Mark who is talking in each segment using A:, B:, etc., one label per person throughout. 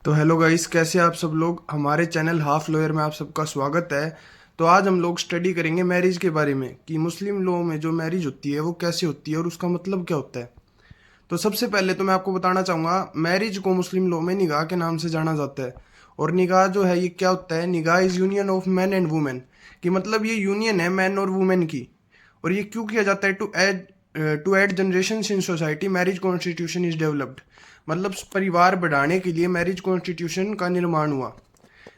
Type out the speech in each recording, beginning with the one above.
A: तो hello guys, कैसे आप सब लोग। हमारे चैनल हाफ लॉयर में आप सबका स्वागत है। तो आज हम लोग स्टडी करेंगे मैरिज के बारे में कि मुस्लिम लॉ में जो मैरिज होती है वो कैसे होती है और उसका मतलब क्या होता है। तो सबसे पहले तो मैं आपको बताना चाहूँगा, मैरिज को मुस्लिम लॉ में निकाह के नाम से जाना जाता है। और निकाह जो है ये क्या होता है, निकाह is union of man and women, कि मतलब ये यूनियन है मैन और वुमेन की। और ये क्यों किया जाता है, to add generation in society marriage constitution is developed, मतलब परिवार बढ़ाने के लिए मैरिज कॉन्स्टिट्यूशन का निर्माण हुआ।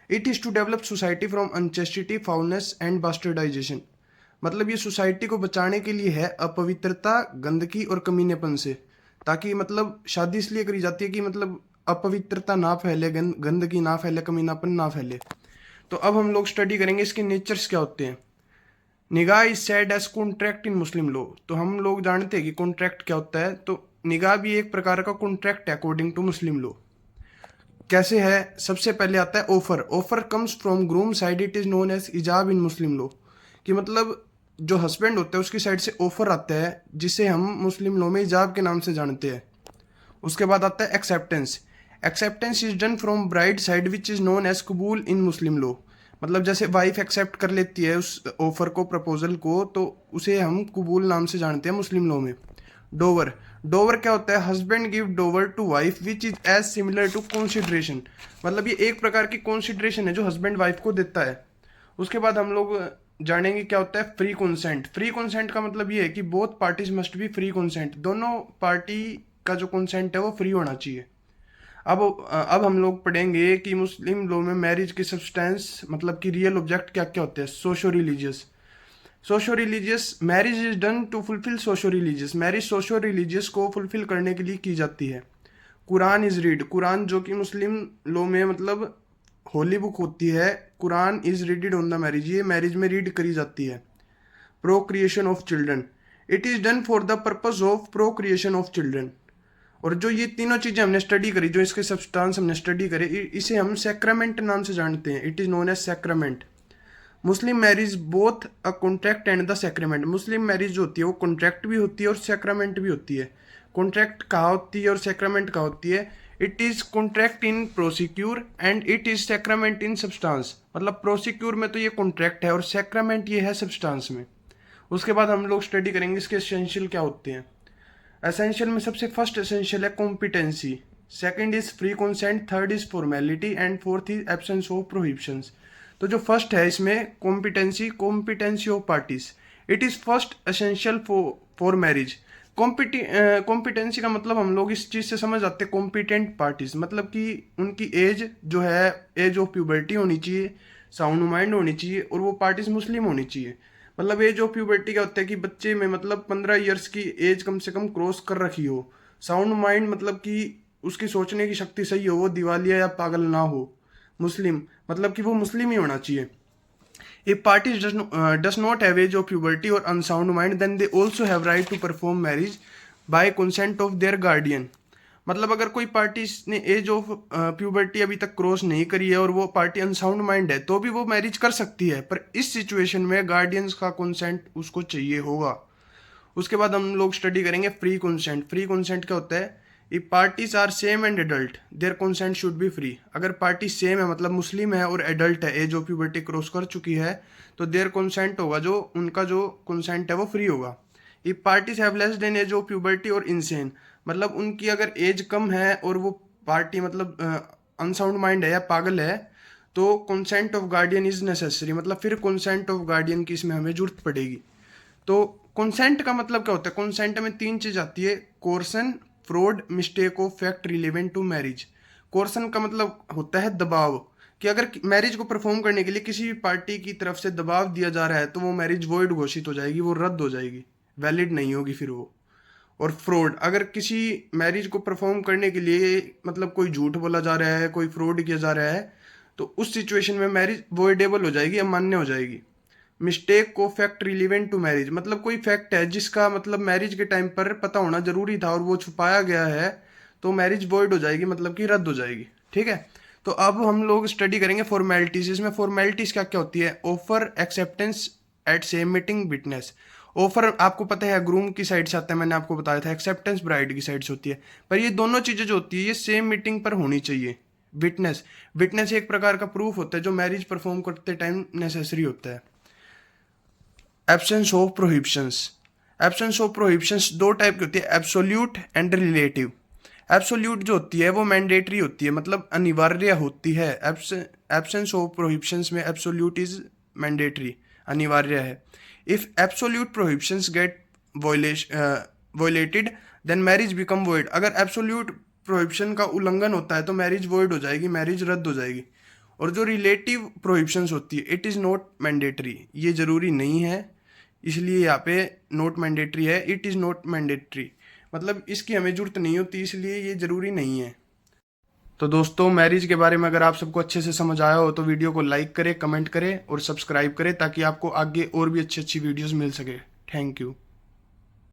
A: It is to develop society from unchastity foulness and bastardization, मतलब ये सोसाइटी को बचाने के लिए है अपवित्रता, गंदगी और कमीनेपन से। ताकि मतलब शादी इसलिए करी जाती है कि मतलब अपवित्रता ना फैले, गंदगी ना फैले, कमीनापन ना फैले। तो अब हम लोग स्टडी करेंगे इसके नेचर्स क्या होते हैं। Nikah is said as contract in Muslim law. तो हम लोग जानते हैं कि कॉन्ट्रैक्ट क्या होता है। तो निगाह भी एक प्रकार का कॉन्ट्रैक्ट है अकॉर्डिंग टू मुस्लिम लॉ। कैसे है, सबसे पहले आता है offer. Offer comes from groom side, it is known as इजाब इन मुस्लिम लॉ। कि मतलब जो हस्बैंड होता है उसकी साइड से ऑफर आता है, जिसे हम मुस्लिम लॉ में इजाब के नाम से जानते हैं। उसके बाद आता है acceptance. Acceptance is done from bride side which is known as qubool in Muslim law. मतलब जैसे वाइफ एक्सेप्ट कर लेती है उस ऑफर को, प्रपोजल को, तो उसे हम कबूल नाम से जानते हैं मुस्लिम लॉ में। डोवर। डोवर क्या होता है, husband give dower to wife which is as similar to consideration. मतलब ये एक प्रकार की कॉन्सिडरेशन है जो हस्बैंड वाइफ को देता है। उसके बाद हम लोग जानेंगे क्या होता है फ्री कंसेंट। फ्री कंसेंट का मतलब ये है कि both parties must be free consent, दोनों पार्टी का जो कंसेंट है वो फ्री होना चाहिए। अब हम लोग पढ़ेंगे कि मुस्लिम लॉ में मैरिज की सब्सटेंस, मतलब कि रियल ऑब्जेक्ट क्या क्या होते हैं। Socio religious. Socio religious marriage is done to fulfil socio religious. Marriage socio religious को फुलफिल करने के लिए की जाती है। Quran is read. कुरान जो कि मुस्लिम लॉ में मतलब होली बुक होती है, Quran is readed on the marriage, ये मैरिज में रीड करी जाती है। Procreation of children. It is done for the purpose of procreation of children. और जो ये तीनों चीज़ें हमने स्टडी करी, जो इसके सब्सटेंस हमने स्टडी करे, इसे हम सैक्रामेंट नाम से जानते हैं। It is known as sacrament. Muslim marriage both a contract and the sacrament. Muslim marriage जो होती है वो कॉन्ट्रैक्ट भी होती है और सैक्रामेंट भी होती है। कॉन्ट्रैक्ट कहाँ होती है और सैक्रामेंट कहाँ होती है। It is contract in procedure and it is sacrament in substance. मतलब प्रोसिक्यूर में तो ये कॉन्ट्रैक्ट है और सैक्रामेंट ये है सब्सटेंस में। उसके बाद हम लोग स्टडी करेंगे इसके एसेंशियल क्या होते हैं। एसेंशियल में सबसे फर्स्ट एसेंशियल है competency, second is free consent, third is formality and fourth is absence of prohibitions. तो जो फर्स्ट है इसमें competency, competency of parties, it is first essential for marriage. Competency का मतलब हम लोग इस चीज़ से समझ आते हैं कॉम्पिटेंट पार्टीज, मतलब कि उनकी एज जो है, एज ऑफ प्यूबर्टी होनी चाहिए, साउंड माइंड होनी चाहिए, और वो पार्टीज मुस्लिम होनी चाहिए। मतलब एज ऑफ प्यूबर्टी क्या होता है कि बच्चे में मतलब 15 ईयर्स की एज कम से कम क्रॉस कर रखी हो। साउंड माइंड मतलब कि उसकी सोचने की शक्ति सही हो, वो दिवालिया या पागल ना हो। मुस्लिम मतलब कि वो मुस्लिम ही होना चाहिए। If parties does not have age of puberty or unsound mind, then they also have right to perform marriage by consent of their guardian. मतलब अगर कोई पार्टी ने एज ऑफ प्यूबर्टी अभी तक क्रॉस नहीं करी है और वो पार्टी अनसाउंड माइंड है तो भी वो मैरिज कर सकती है, पर इस सिचुएशन में गार्डियंस का कंसेंट उसको चाहिए होगा। उसके बाद हम लोग स्टडी करेंगे फ्री कंसेंट। फ्री कंसेंट क्या होता है, if parties are same and adult their consent should be free. अगर पार्टी सेम है, मतलब मुस्लिम है और एडल्ट है, एज ऑफ प्यूबर्टी क्रॉस कर चुकी है, तो देयर कंसेंट होगा, जो उनका जो कंसेंट है वो फ्री होगा। If parties have less than age of puberty और इनसेन, मतलब उनकी अगर एज कम है और वो पार्टी मतलब अनसाउंड माइंड है या पागल है, तो consent of guardian is necessary. मतलब फिर कंसेंट ऑफ गार्डियन की इसमें हमें जरूरत पड़ेगी। तो कंसेंट का मतलब क्या होता है, कंसेंट में तीन चीज आती है, coercion, fraud, mistake of fact relevant to marriage. Coercion का मतलब होता है दबाव, कि अगर मैरिज को परफॉर्म करने के लिए किसी भी पार्टी की तरफ से दबाव दिया जा रहा है तो वो मैरिज वॉइड घोषित हो जाएगी, वो रद्द हो जाएगी, वैलिड नहीं होगी फिर वो। और फ्रॉड, अगर किसी मैरिज को परफॉर्म करने के लिए मतलब कोई झूठ बोला जा रहा है, कोई फ्रॉड किया जा रहा है, तो उस सिचुएशन में मैरिज वॉइडेबल हो जाएगी, अमान्य हो जाएगी। मिस्टेक को फैक्ट रिलीवेंट टू मैरिज, मतलब कोई फैक्ट है जिसका मतलब मैरिज के टाइम पर पता होना जरूरी था और वो छुपाया गया है, तो मैरिज वॉइड हो जाएगी, मतलब कि रद्द हो जाएगी। ठीक है। तो अब हम लोग स्टडी करेंगे फॉर्मेलिटीज। इसमें फॉर्मेलिटीज क्या क्या होती है, offer, acceptance at same meeting, witness. Offer आपको पता है ग्रूम की साइड से आता है, मैंने आपको बताया था। एक्सेप्टेंस ब्राइड की साइड से होती है। पर ये दोनों चीज़ें जो होती है ये सेम मीटिंग पर होनी चाहिए। विटनेस, विटनेस एक प्रकार का प्रूफ होता है जो मैरिज परफॉर्म करते टाइम नेसेसरी होता है। Absence of prohibitions, absence of prohibitions दो टाइप की होती है, एब्सोल्यूट एंड रिलेटिव। एब्सोल्यूट जो होती है वो मैंडेटरी होती है, मतलब अनिवार्य होती है। एब्सेंस ऑफ प्रोहिबिशंस में एब्सोल्यूट इज मैंडेटरी, अनिवार्य है। If absolute prohibitions get violated then marriage become void. अगर एब्सोल्यूट प्रोहिबिशन का उल्लंघन होता है तो मैरिज वॉइड हो जाएगी, मैरिज रद्द हो जाएगी। और जो रिलेटिव प्रोहिबिशंस होती है, इट इज़ नॉट मैंडेटरी, ये ज़रूरी नहीं है, इसलिए यहाँ पे नॉट मैंडेटरी है, इट इज़ नॉट मैंडेटरी, मतलब इसकी हमें जरूरत नहीं होती, इसलिए ये ज़रूरी नहीं है। तो दोस्तों, मैरिज के बारे में अगर आप सबको अच्छे से समझ आया हो तो वीडियो को लाइक करें, कमेंट करें और सब्सक्राइब करें ताकि आपको आगे और भी अच्छी अच्छी वीडियोस मिल सके। Thank you.